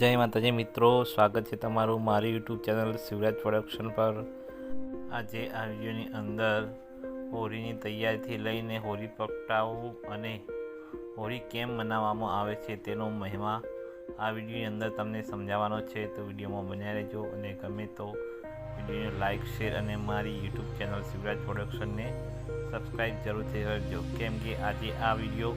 જય માતાજી મિત્રો, સ્વાગત છે તમારું મારી યુટ્યુબ ચેનલ શિવરાજ પ્રોડક્શન પર। આજે આ વિડીયોની અંદર હોળીની તૈયારીથી લઈને હોળી પ્રગટાવવું અને હોળી કેમ મનાવવામાં આવે છે તેનો મહિમા આ વિડીયોની અંદર તમને સમજાવવાનો છે। તો વિડીયોમાં બન્યા રહેજો અને ગમે તો વિડીયોને લાઇક, શેર અને મારી યુટ્યુબ ચેનલ શિવરાજ પ્રોડક્શનને સબસ્ક્રાઈબ જરૂરથી કરજો, કેમ કે આજે આ વિડીયો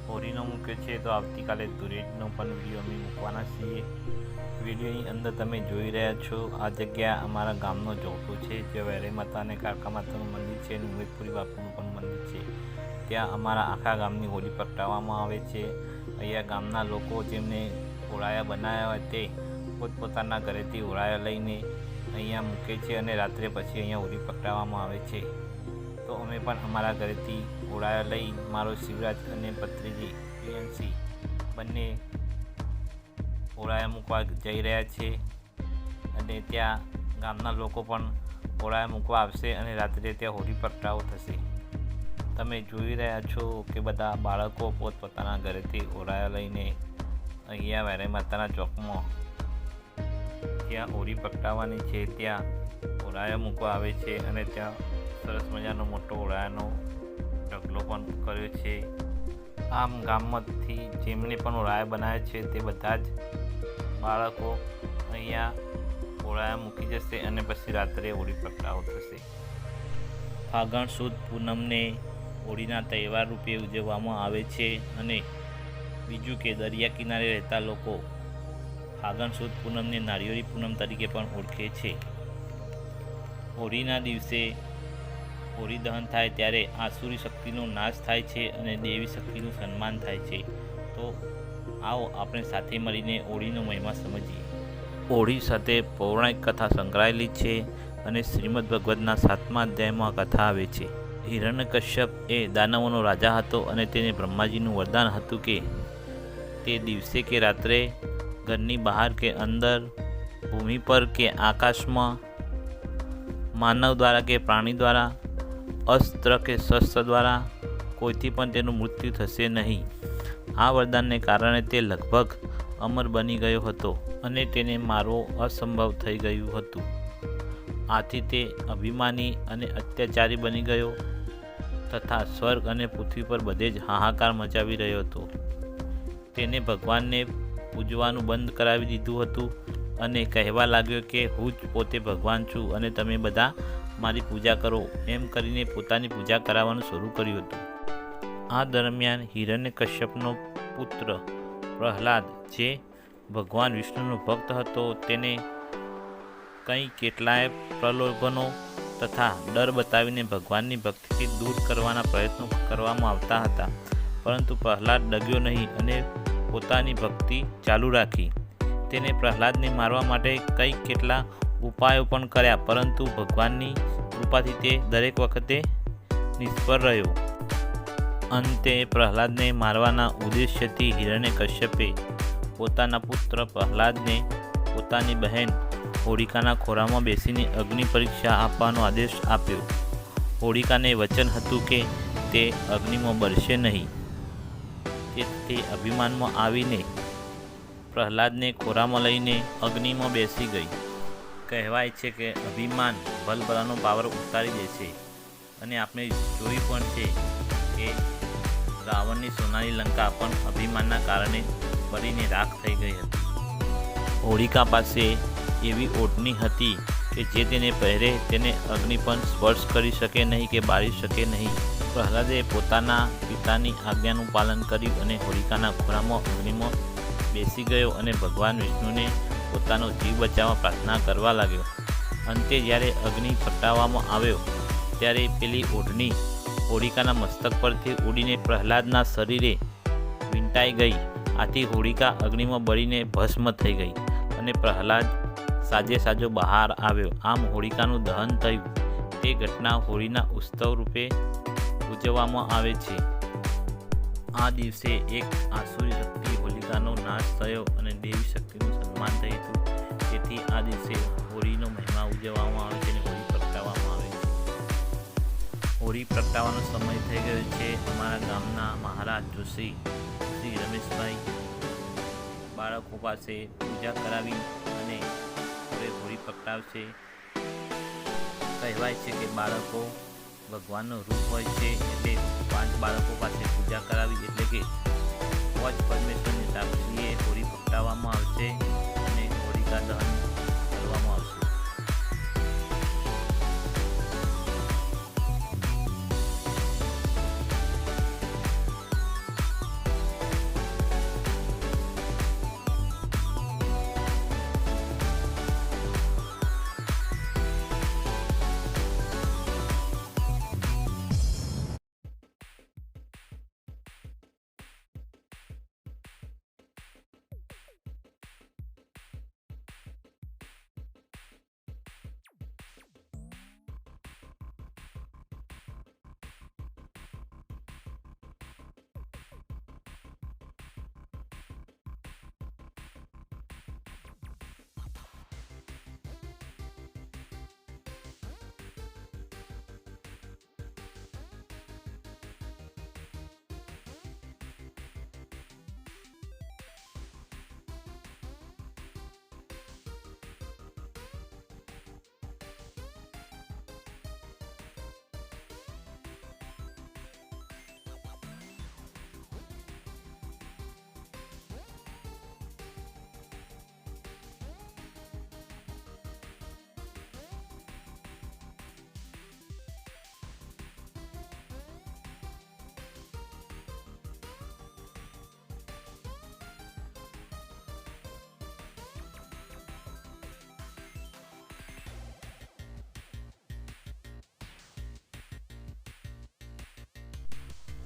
હોળીનો મૂક્યો છે તો આવતીકાલે ધૂળેટીનો પણ વિડીયો અમે મૂકવાના છીએ। વિડીયોની અંદર તમે જોઈ રહ્યા છો આ જગ્યા અમારા ગામનો ચોકો છે, જે વેરાઈ માતા અને કાળકા માતાનું મંદિર છે અને ઉમેદપુરી બાપુનું પણ મંદિર છે। ત્યાં અમારા આખા ગામની હોળી પ્રગટાવવામાં આવે છે। અહીંયા ગામના લોકો જેમને હોળાયા બનાવ્યા હોય તે પોતપોતાના ઘરેથી હોળાયા લઈને અહીંયા મૂકે છે અને રાત્રે પછી અહીંયા હોળી પ્રગટાવવામાં આવે છે। તો અમે પણ અમારા ઘરેથી હોળાયા લઈ મારો શિવરાજ અને ભત્રીજી પ્રિયંશી બંને હોળાયા મૂકવા જઈ રહ્યા છે અને ત્યાં ગામના લોકો પણ હોળાયા મૂકવા આવશે અને રાત્રે ત્યાં હોળી પ્રગટાવો થશે। તમે જોઈ રહ્યા છો કે બધા બાળકો પોતપોતાના ઘરેથી હોળાયા લઈને અહીંયા વેરાઈ માતાના ચોકમાં જ્યાં હોળી પ્રગટાવવાની છે ત્યાં હોળાયા મૂકવા આવે છે અને ત્યાં સરસ મજાનો મોટો હોળાયાનો ઢગલો પણ કર્યો છે। આમ ગામમાંથી જેમને પણ હોળાયા બનાવ્યા છે તે બધા જ બાળકો અહીંયા હોળાયા મૂકી જશે અને પછી રાત્રે હોળી પ્રગટાવો થશે। ફાગણ સુદ પૂનમને હોળીના તહેવાર રૂપે ઉજવવામાં આવે છે અને બીજું કે દરિયા કિનારે રહેતા લોકો ફાગણ સુદ પૂનમને નાળિયેરી પૂનમ તરીકે પણ ઓળખે છે। હોળીના દિવસે હોળી દહન થાય ત્યારે આસુરી શક્તિનો નાશ થાય છે અને દેવી શક્તિનું સન્માન થાય છે। તો આવો આપણે સાથે મળીને હોળીનો મહિમા સમજીએ। હોળી સાથે પૌરાણિક કથા સંકળાયેલી છે અને શ્રીમદ ભગવદના 7મા અધ્યાયમાં કથા આવે છે। હિરણ્યકશ્યપ એ દાનવોનો રાજા હતો અને તેને બ્રહ્માજીનું વરદાન હતું કે તે દિવસે કે રાત્રે ઘરની બહાર કે અંદર, ભૂમિ પર કે આકાશમાં માનવ દ્વારા કે પ્રાણી દ્વારા, અસ્ત્ર કે શસ્ત્ર દ્વારા કોઈથી પણ તેનું મૃત્યુ થશે નહીં। આ વરદાનને કારણે તે લગભગ અમર બની ગયો હતો અને તેને મારવો અસંભવ થઈ ગયું હતું। આથી તે અભિમાની અને અત્યાચારી બની ગયો તથા સ્વર્ગ અને પૃથ્વી પર બધે જ હાહાકાર મચાવી રહ્યો હતો। તેને ભગવાનને પૂજવાનું બંધ કરાવી દીધું હતું અને કહેવા લાગ્યો કે હું જ પોતે ભગવાન છું અને તમે બધા મારી પૂજા કરો, એમ કરીને પોતાની પૂજા કરાવવાનું શરૂ કર્યું હતું। આ દરમિયાન હિરણ્યકશ્યપનો પુત્ર પ્રહલાદ, જે ભગવાન વિષ્ણુનો ભક્ત હતો, તેને કેટલાય પ્રલોભનો તથા ડર બતાવીને ભગવાનની ભક્તિથી દૂર કરવાના પ્રયત્નો કરવામાં આવતા હતા, પરંતુ પ્રહલાદ ડગ્યો નહીં અને પોતાની ભક્તિ ચાલુ રાખી। તેને પ્રહલાદને મારવા માટે કેટલા ઉપાયો પણ કર્યા, પરંતુ ભગવાનની કૃપાથી તે દરેક વખતે નિષ્ફળ રહ્યો। અંતે પ્રહલાદને મારવાના ઉદ્દેશ્યથી હિરણ્યકશ્યપે પોતાના પુત્ર પ્રહલાદને પોતાની બહેન હોળિકાના ખોળામાં બેસીને અગ્નિ પરીક્ષા આપવાનો આદેશ આપ્યો। હોળિકાને વચન હતું કે તે અગ્નિમાં બળશે નહીં, તેથી અભિમાનમાં આવીને પ્રહલાદને ખોરામાં લઈને અગ્નિમાં બેસી ગઈ। કહેવાય છે કે અભિમાન ભલભલાનો પાવર ઉતારી દે છે અને આપણે જોઈ પણ છે કે રાવણની સોનાની લંકા પણ અભિમાનના કારણે બળીને રાખ થઈ ગઈ હતી। હોળિકા પાસે એવી ઓઢણી હતી કે જે તેને પહેરે તેને અગ્નિ પણ સ્પર્શ કરી શકે નહીં કે બાળી શકે નહીં। પ્રહલાદે પોતાના પિતાની આજ્ઞાનું પાલન કર્યું અને હોળિકાના ખોરામાં અગ્નિમાં બેસી ગયો અને ભગવાન વિષ્ણુને પોતાનો જીવ બચાવવા પ્રાર્થના કરવા લાગ્યો। અંતે જ્યારે અગ્નિ પ્રગટાવવામાં આવ્યો ત્યારે પેલી ઓઢણી હોળિકાના મસ્તક પરથી ઉડીને પ્રહલાદના શરીરે વીંટાઈ ગઈ। આથી હોળિકા અગ્નિમાં બળીને ભસ્મ થઈ ગઈ અને પ્રહલાદ સાજે સાજો બહાર આવ્યો। આમ હોળિકાનું દહન થયું। તે ઘટના હોળીના ઉત્સવ રૂપે ઉજવવામાં આવે છે। આ દિવસે એક આસુરી શક્તિ હોલિકાનો નાશ થયો અને દેવી શક્તિનું સન્માન થયું હતું, તેથી આ દિવસે હોળીનો મહિમા ઉજવવામાં આવે છે અને હોળી પ્રગટાવવામાં આવે છે। હોળી પ્રગટાવવાનો સમય થઈ ગયો છે। અમારા ગામના મહારાજ જોશી શ્રી રમેશભાઈ બાળકો બાળકો પાસે પૂજા કરાવી અને હવે હોળી પ્રગટાવશે. કહેવાય છે કે બાળકો ભગવાનનું રૂપ હોય છે, એટલે 5 બાળકો પાસે પૂજા કરાવી એટલે કે 5 પરમેશ્વરની સાક્ષીએ હોળી પ્રગટાવવામાં આવશે અને હોળિકા દહન કરવામાં આવશે.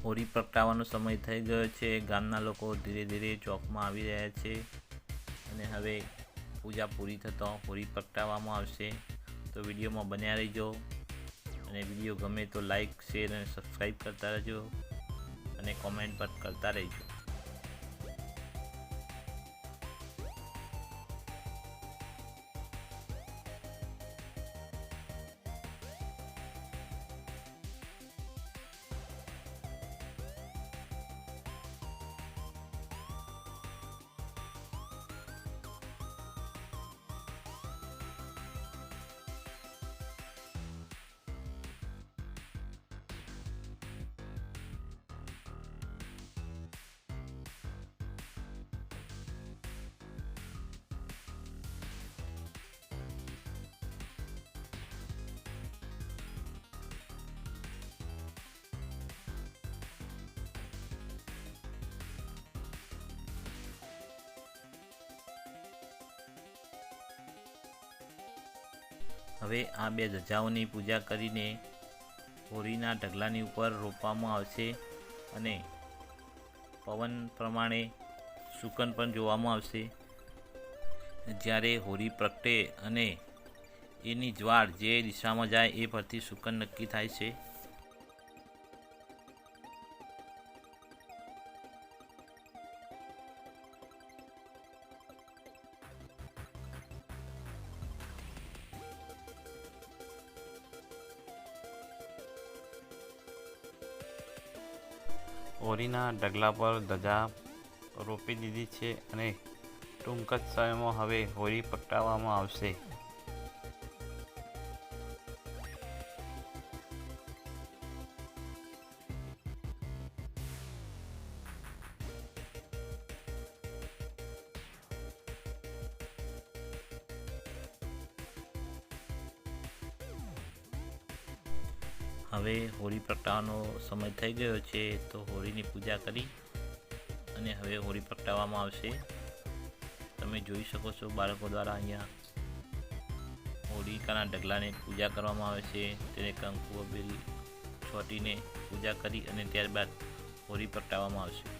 હોળી પ્રગટાવવાનો સમય થઈ ગયો છે. ગામના લોકો ધીરે ધીરે ચોકમાં આવી રહ્યા છે અને હવે પૂજા પૂરી થતાં હોળી પ્રગટાવવામાં આવશે. તો વિડીયોમાં બન્યા રહેજો અને વિડીયો ગમે તો લાઈક, શેર અને સબસ્ક્રાઈબ કરતા રહેજો અને કોમેન્ટ પણ કરતા રહેજો. હવે આ 2 ધજાઓની પૂજા કરીને હોળીના ઢગલાની ઉપર રોપવામાં આવશે અને પવન પ્રમાણે શુકન પણ જોવામાં આવશે. જ્યારે હોળી પ્રગટે અને એની જ્વાળ જે દિશામાં જાય એ પરથી શુકન નક્કી થાય છે. હોળીના ઢગલા પર ધજા રોપી દીધી છે અને ટૂંક જ સમયમાં હવે હોળી પ્રગટાવવામાં આવશે. હવે હોળી પ્રગટાવવાનો સમય થઈ ગયો છે, તો હોળીની પૂજા કરી અને હવે હોળી પ્રગટાવવામાં આવશે. તમે જોઈ શકો છો બાળકો દ્વારા અહીંયા હોળિકાના ઢગલાને પૂજા કરવામાં આવે છે. તેને કંકુ અબીલ છોટીને પૂજા કરી અને ત્યારબાદ હોળી પ્રગટાવવામાં આવશે.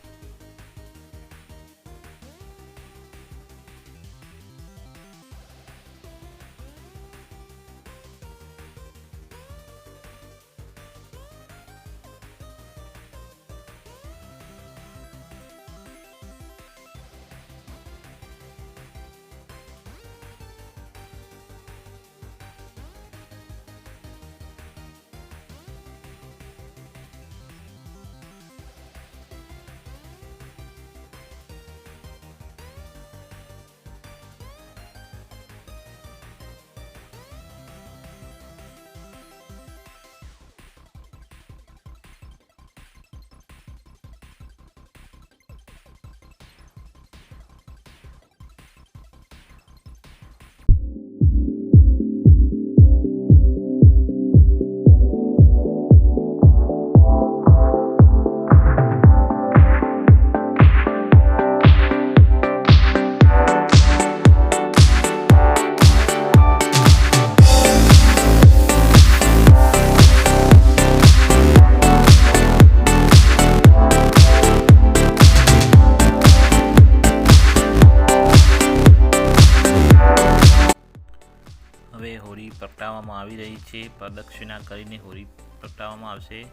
પ્રગટાવવામાં આવી રહી છે. પ્રદક્ષિણા કરીને હોળી પ્રગટાવવામાં આવશે.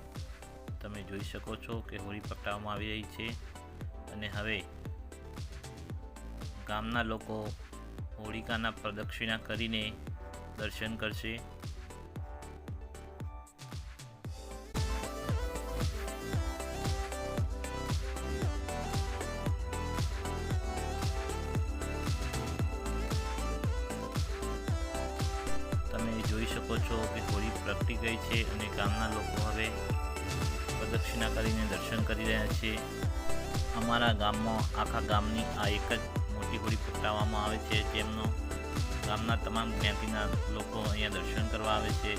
તમે જોઈ શકો છો કે હોળી પ્રગટાવવામાં આવી રહી છે અને હવે ગામના લોકો હોળિકાના પ્રદક્ષિણા કરીને દર્શન કરશે. તમે જોઈ શકો છો કે હોળી પ્રગટી ગઈ છે અને ગામના લોકો હવે પ્રદક્ષિણા કરીને દર્શન કરી રહ્યા છે. અમારા ગામમાં આખા ગામની આ એક જ મોટી હોળી પ્રગટાવવામાં આવે છે, જેમનો ગામના તમામ જ્ઞાતિના લોકો અહીંયા દર્શન કરવા આવે છે.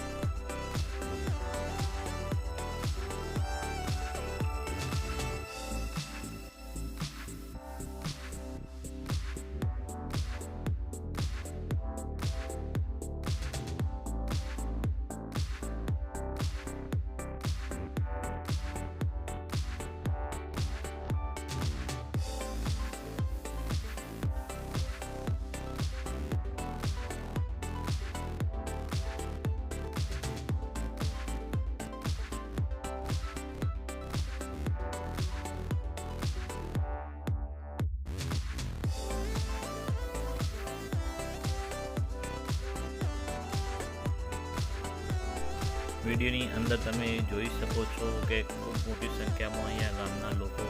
વિડીયોની અંદર તમે જોઈ શકો છો કે ખૂબ મોટી સંખ્યામાં અહીંયા ગામના લોકો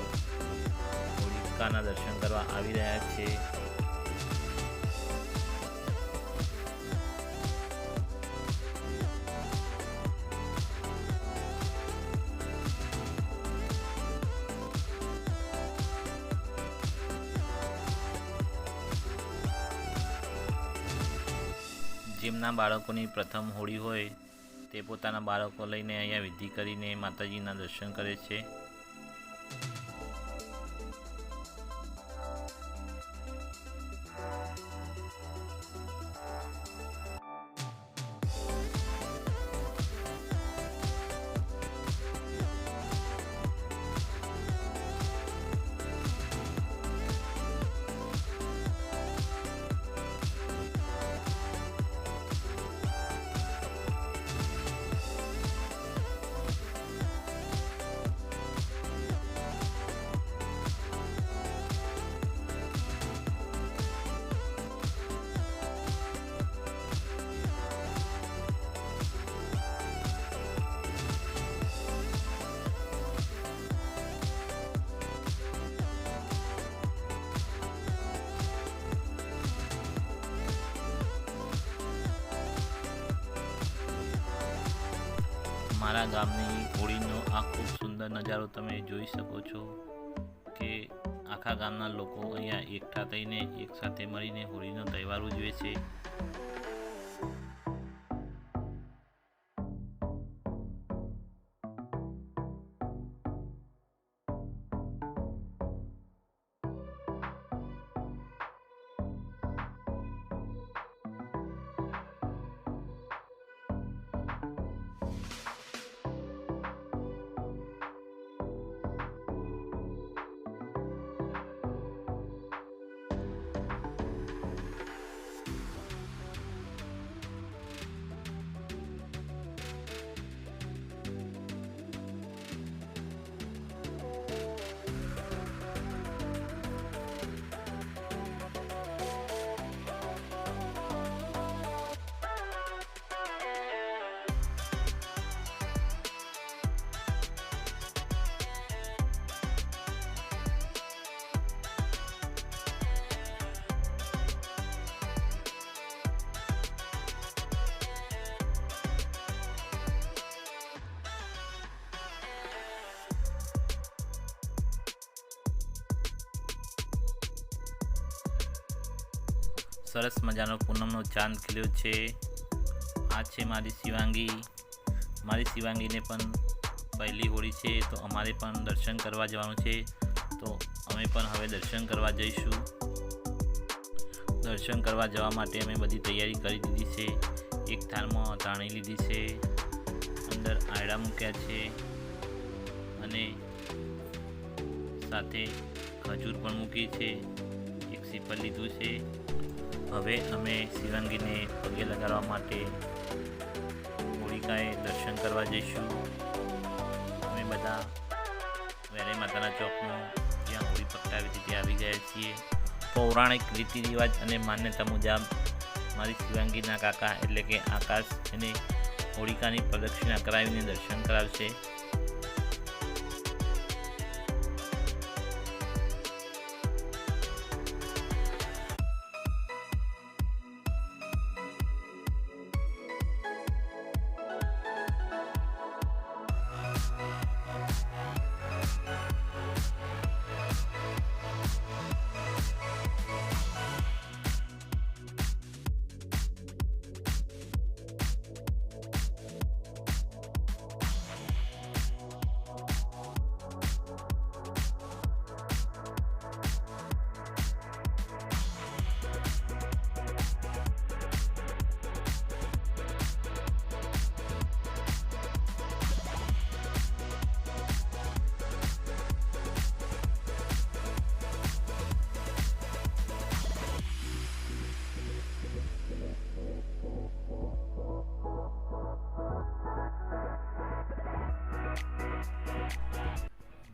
હોળિકાના દર્શન કરવા આવી રહ્યા છે. જેમના બાળકોની પ્રથમ હોળી હોય તે પોતાના બાળકો લઈને અહીંયા વિધિ કરીને માતાજીના દર્શન કરે છે. મારા ગામની હોળીનો આ ખૂબ સુંદર નજારો તમે જોઈ શકો છો કે આખા ગામના લોકો અહીંયા એકઠા થઈને એકસાથે મળીને હોળીનો તહેવાર ઉજવે છે. સરસ મજાનો પૂનમનો ચાંદ ખીલ્યો છે. આ છે મારી શિવાંગી. મારી શિવાંગીને પણ પહેલી હોળી છે, તો અમારે પણ દર્શન કરવા જવાનું છે, તો અમે પણ હવે દર્શન કરવા જઈશું. દર્શન કરવા જવા માટે અમે બધી તૈયારી કરી દીધી છે. એક થાળમાં ધાણી લીધી છે, અંદર આયડા મૂક્યા છે અને સાથે ખજૂર પણ મૂકી છે. એક શ્રીફળ લીધું છે. હવે અમે શિવાંગીને પગે લગાડવા માટે હોળિકાએ દર્શન કરવા જઈશું. અમે બધા વેરાઈ માતાના ચોકમાં જ્યાં હોળી પ્રગટાવી હતી ત્યાં આવી ગયા છીએ. પૌરાણિક રીતિ રિવાજ અને માન્યતા મુજબ મારી શિવાંગીના કાકા એટલે કે આકાશ એને હોળિકાની પ્રદક્ષિણા કરાવીને દર્શન કરાવશે.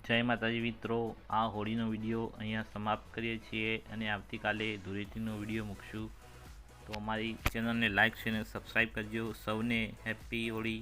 જય માતાજી મિત્રો, આ હોળીનો વિડીયો અહીંયા સમાપ્ત કરીએ છીએ અને આવતીકાલે ધૂળેટીનો વિડીયો મૂકશું. તો અમારી ચેનલને લાઇક, શેર અને સબસ્ક્રાઈબ કરજો. સૌને હેપી હોળી.